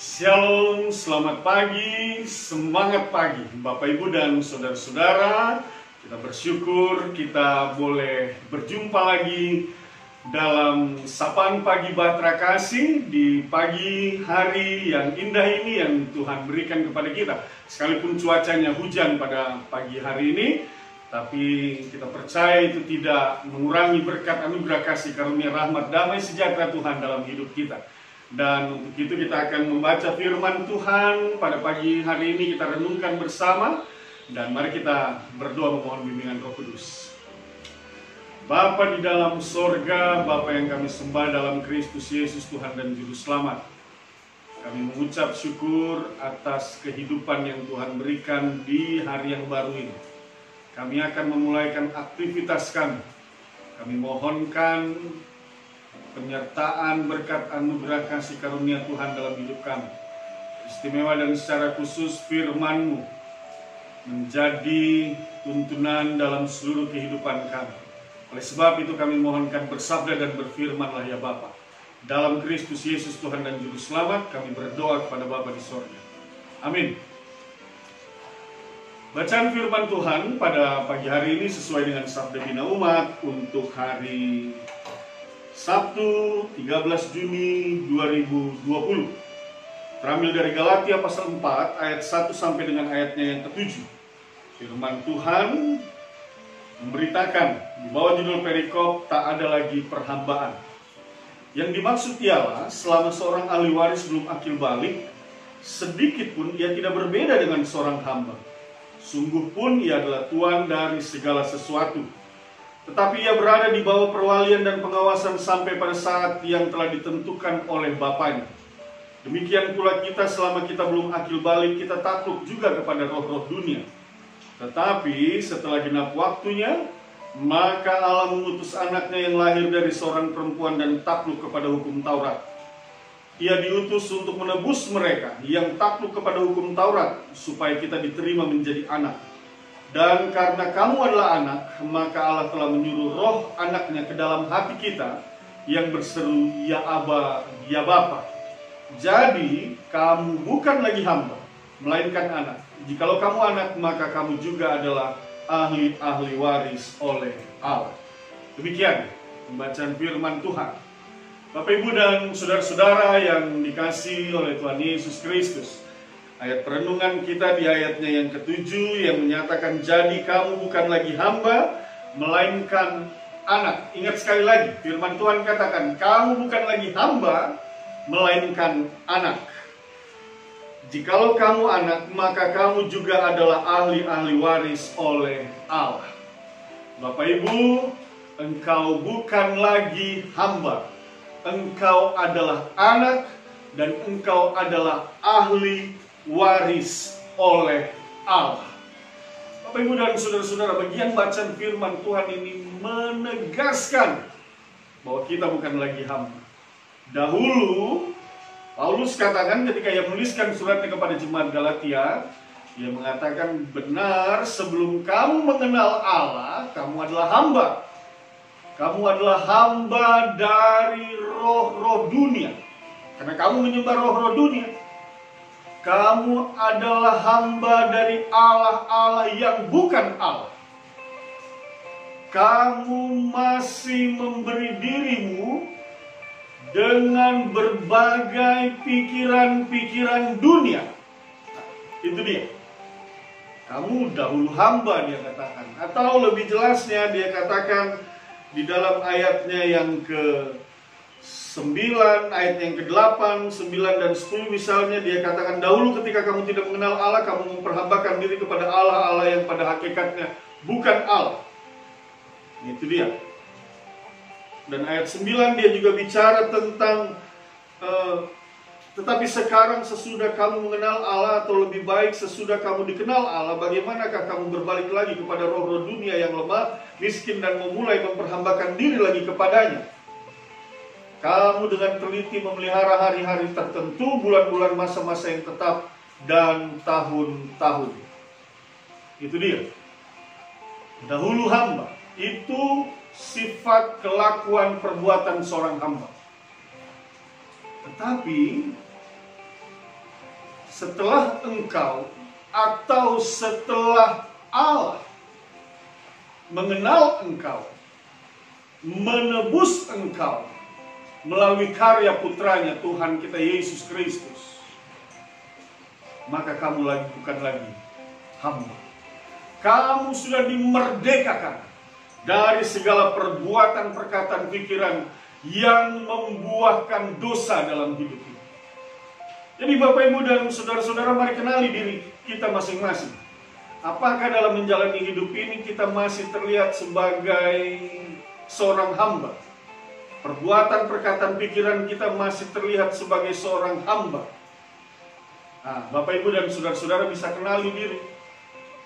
Shalom, selamat pagi, semangat pagi Bapak Ibu dan saudara-saudara. Kita bersyukur kita boleh berjumpa lagi dalam Sapaan Pagi Bahtera Kasih di pagi hari yang indah ini yang Tuhan berikan kepada kita. Sekalipun cuacanya hujan pada pagi hari ini, tapi kita percaya itu tidak mengurangi berkat anugerah kasih karunia rahmat damai sejahtera Tuhan dalam hidup kita. Dan untuk itu kita akan membaca firman Tuhan pada pagi hari ini, kita renungkan bersama. Dan mari kita berdoa memohon bimbingan Roh Kudus. Bapa di dalam sorga, Bapa yang kami sembah dalam Kristus Yesus Tuhan dan Juru Selamat, kami mengucap syukur atas kehidupan yang Tuhan berikan di hari yang baru ini. Kami akan memulaikan aktivitas kami. Kami mohonkan penyertaan berkat anugerah kasih karunia Tuhan dalam hidup kami. Istimewa dan secara khusus firman-Mu menjadi tuntunan dalam seluruh kehidupan kami. Oleh sebab itu kami mohonkan bersabda dan berfirmanlah ya Bapa. Dalam Kristus Yesus Tuhan dan Juru Selamat kami berdoa kepada Bapa di sorga. Amin. Bacaan firman Tuhan pada pagi hari ini sesuai dengan Sabda Bina Umat untuk hari Sabtu 13 Juni 2020. Terambil dari Galatia pasal 4 ayat 1 sampai dengan ayatnya yang ke-7. Firman Tuhan memberitakan di bawah judul perikop tak ada lagi perhambaan. Yang dimaksud ialah selama seorang ahli waris belum akil balik, sedikit pun ia tidak berbeda dengan seorang hamba. Sungguh pun ia adalah tuan dari segala sesuatu. Tetapi ia berada di bawah perwalian dan pengawasan sampai pada saat yang telah ditentukan oleh Bapaknya. Demikian pula kita selama kita belum akil balik, kita takluk juga kepada roh-roh dunia. Tetapi setelah genap waktunya, maka Allah mengutus anaknya yang lahir dari seorang perempuan dan takluk kepada hukum Taurat. Ia diutus untuk menebus mereka yang takluk kepada hukum Taurat, supaya kita diterima menjadi anak. Dan karena kamu adalah anak, maka Allah telah menyuruh roh anaknya ke dalam hati kita yang berseru, ya Aba, ya Bapa. Jadi kamu bukan lagi hamba, melainkan anak. Jikalau kamu anak, maka kamu juga adalah ahli waris oleh Allah. Demikian pembacaan firman Tuhan. Bapak Ibu dan saudara-saudara yang dikasihi oleh Tuhan Yesus Kristus, ayat perenungan kita di ayatnya yang ke-7 yang menyatakan jadi kamu bukan lagi hamba, melainkan anak. Ingat sekali lagi, firman Tuhan katakan kamu bukan lagi hamba, melainkan anak. Jikalau kamu anak, maka kamu juga adalah ahli waris oleh Allah. Bapak Ibu, engkau bukan lagi hamba, engkau adalah anak, dan engkau adalah ahli waris oleh Allah. Bapak Ibu dan saudara-saudara, bagian bacaan firman Tuhan ini menegaskan bahwa kita bukan lagi hamba. Dahulu Paulus katakan ketika ia menuliskan suratnya kepada jemaat Galatia, ia mengatakan benar sebelum kamu mengenal Allah, kamu adalah hamba. Kamu adalah hamba dari roh-roh dunia. Karena kamu menyembah roh-roh dunia. Kamu adalah hamba dari Allah-Allah yang bukan Allah. Kamu masih memberi dirimu dengan berbagai pikiran-pikiran dunia. Nah, itu dia. Kamu dahulu hamba, dia katakan. Atau lebih jelasnya dia katakan di dalam ayatnya yang ke-9, ayat yang ke-8, 9 dan 10 misalnya, dia katakan dahulu ketika kamu tidak mengenal Allah, kamu memperhambakan diri kepada Allah-Allah yang pada hakikatnya bukan Allah. Itu dia. Dan ayat 9 dia juga bicara tentang tetapi sekarang sesudah kamu mengenal Allah, atau lebih baik sesudah kamu dikenal Allah, bagaimanakah kamu berbalik lagi kepada roh-roh dunia yang lemah, miskin, dan memulai memperhambakan diri lagi kepadanya. Kamu dengan teliti memelihara hari-hari tertentu, bulan-bulan, masa-masa yang tetap, dan tahun-tahun. Itu dia. Dahulu hamba. Itu sifat kelakuan perbuatan seorang hamba. Tetapi setelah engkau atau setelah Allah mengenal engkau, menebus engkau melalui karya putranya Tuhan kita Yesus Kristus, maka kamu bukan lagi hamba. Kamu sudah dimerdekakan dari segala perbuatan, perkataan, pikiran yang membuahkan dosa dalam hidup kita. Jadi Bapak, Ibu, dan saudara-saudara, mari kenali diri kita masing-masing. Apakah dalam menjalani hidup ini kita masih terlihat sebagai seorang hamba? Perbuatan, perkataan, pikiran kita masih terlihat sebagai seorang hamba. Nah, Bapak, Ibu, dan saudara-saudara bisa kenali diri.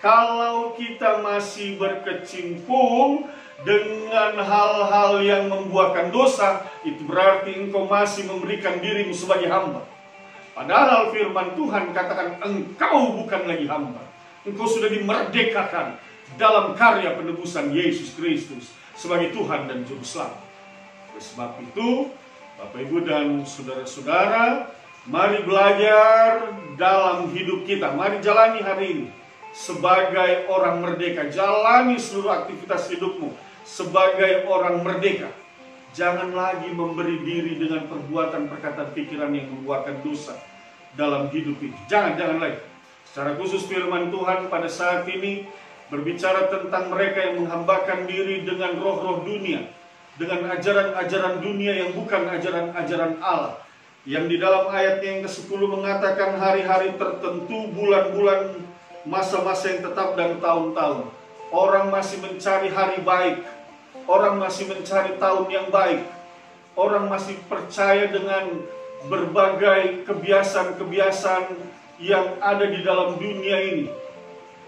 Kalau kita masih berkecimpung dengan hal-hal yang membuahkan dosa, itu berarti engkau masih memberikan dirimu sebagai hamba. Padahal firman Tuhan katakan engkau bukan lagi hamba. Engkau sudah dimerdekakan dalam karya penebusan Yesus Kristus sebagai Tuhan dan Juru Selamat. Oleh sebab itu, Bapak, Ibu, dan saudara-saudara, mari belajar dalam hidup kita. Mari jalani hari ini sebagai orang merdeka. Jalani seluruh aktivitas hidupmu sebagai orang merdeka. Jangan lagi memberi diri dengan perbuatan, perkataan, pikiran yang membuahkan dosa dalam hidup ini. Jangan lagi. Secara khusus firman Tuhan pada saat ini berbicara tentang mereka yang menghambakan diri dengan roh-roh dunia, dengan ajaran-ajaran dunia yang bukan ajaran-ajaran Allah. Yang di dalam ayatnya yang ke-10 mengatakan hari-hari tertentu, bulan-bulan, masa-masa yang tetap, dan tahun-tahun. Orang masih mencari hari baik. Orang masih mencari tahun yang baik. Orang masih percaya dengan berbagai kebiasaan-kebiasaan yang ada di dalam dunia ini,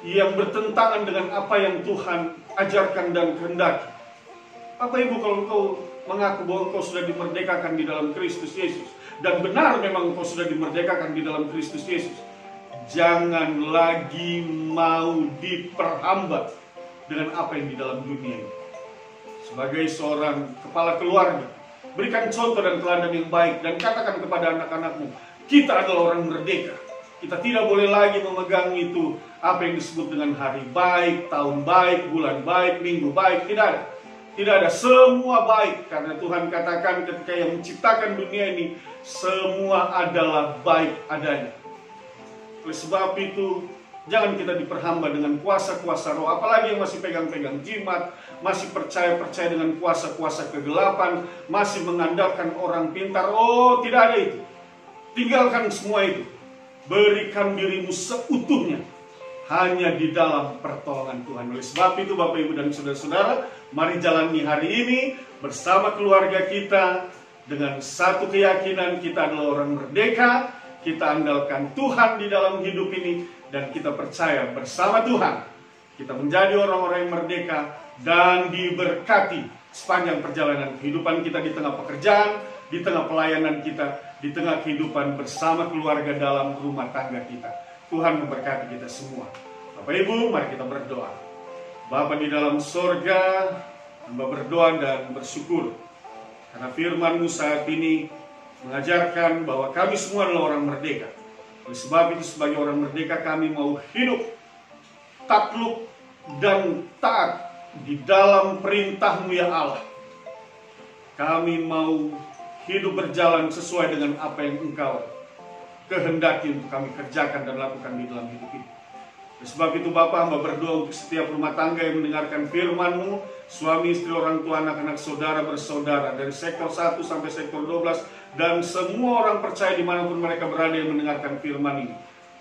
yang bertentangan dengan apa yang Tuhan ajarkan dan kehendaki. Bapak, Ibu, kalau engkau mengaku bahwa engkau sudah dimerdekakan di dalam Kristus Yesus, dan benar memang engkau sudah dimerdekakan di dalam Kristus Yesus, jangan lagi mau diperhambat dengan apa yang di dalam dunia ini. Sebagai seorang kepala keluarga, berikan contoh dan teladan yang baik, dan katakan kepada anak-anakmu, kita adalah orang merdeka. Kita tidak boleh lagi memegang itu, apa yang disebut dengan hari baik, tahun baik, bulan baik, minggu baik. Tidak ada. Tidak ada, semua baik. Karena Tuhan katakan ketika yang menciptakan dunia ini, semua adalah baik adanya. Oleh sebab itu, jangan kita diperhamba dengan kuasa-kuasa roh, apalagi yang masih pegang-pegang jimat, masih percaya-percaya dengan kuasa-kuasa kegelapan, masih mengandalkan orang pintar. Oh, tidak ada itu. Tinggalkan semua itu. Berikan dirimu seutuhnya hanya di dalam pertolongan Tuhan. Oleh sebab itu, Bapak, Ibu, dan saudara-saudara, mari jalani hari ini bersama keluarga kita dengan satu keyakinan, kita adalah orang merdeka. Kita andalkan Tuhan di dalam hidup ini, dan kita percaya bersama Tuhan kita menjadi orang-orang yang merdeka dan diberkati sepanjang perjalanan kehidupan kita, di tengah pekerjaan, di tengah pelayanan kita, di tengah kehidupan bersama keluarga dalam rumah tangga kita. Tuhan memberkati kita semua. Bapak, Ibu, mari kita berdoa. Bapa di dalam sorga, hamba berdoa dan bersyukur karena firman-Mu saat ini mengajarkan bahwa kami semua adalah orang merdeka. Oleh sebab itu, sebagai orang merdeka, kami mau hidup takluk dan taat di dalam perintah-Mu ya Allah. Kami mau hidup berjalan sesuai dengan apa yang Engkau kehendaki untuk kami kerjakan dan lakukan di dalam hidup ini. Oleh sebab itu, Bapa, hamba berdoa untuk setiap rumah tangga yang mendengarkan firman-Mu, suami, istri, orang tua, anak-anak, saudara, bersaudara, dari sektor 1 sampai sektor 12, dan semua orang percaya dimanapun mereka berada yang mendengarkan firman ini.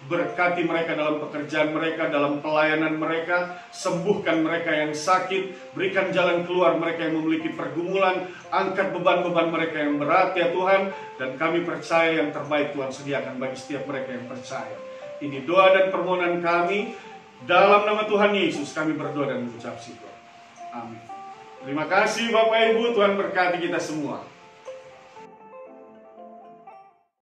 Berkati mereka dalam pekerjaan mereka, dalam pelayanan mereka, sembuhkan mereka yang sakit, berikan jalan keluar mereka yang memiliki pergumulan, angkat beban-beban mereka yang berat ya Tuhan, dan kami percaya yang terbaik Tuhan sediakan bagi setiap mereka yang percaya. Ini doa dan permohonan kami, dalam nama Tuhan Yesus kami berdoa dan mengucap syukur. Amin. Terima kasih Bapak Ibu, Tuhan berkati kita semua.